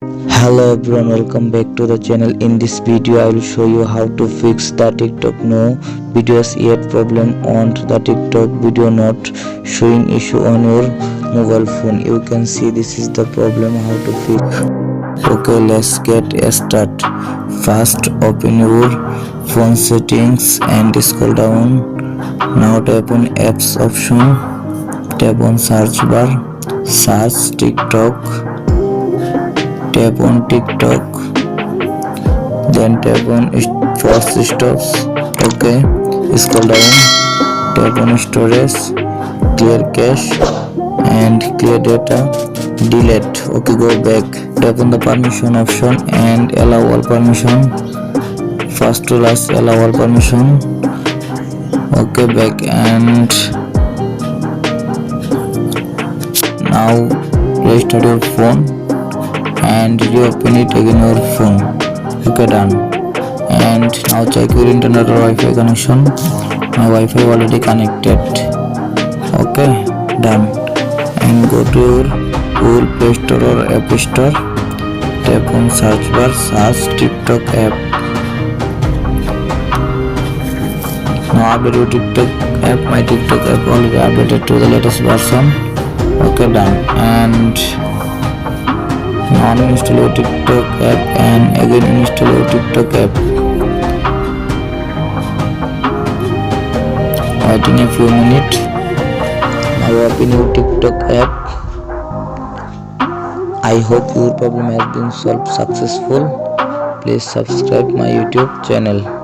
Hello everyone, welcome back to the channel. In this video I will show you how to fix the TikTok no videos yet problem on the TikTok video not showing issue on your mobile phone. You can see this is the problem how to fix. Okay, let's get started. First open your phone settings and scroll down. Now tap on apps option, tap on search bar, search TikTok, tap on TikTok, then tap on force stops. Okay, scroll down, tap on storage, clear cache and clear data, delete. Okay, go back, tap on the permission option and allow all permission. First to last allow all permission. Okay, back and now restart your phone and reopen it again your phone. Okay, done. And now check your internet or Wi-Fi connection. My Wi-Fi already connected. Okay, done. And go to your Google Play Store or App Store. Tap on search bar, search TikTok app. Now update your TikTok app. My TikTok app already updated to the latest version. Okay, done. And now uninstall your TikTok app and again install your TikTok app. Waiting a few minutes. Now open your TikTok app. I hope your problem has been solved successful. Please subscribe my YouTube channel.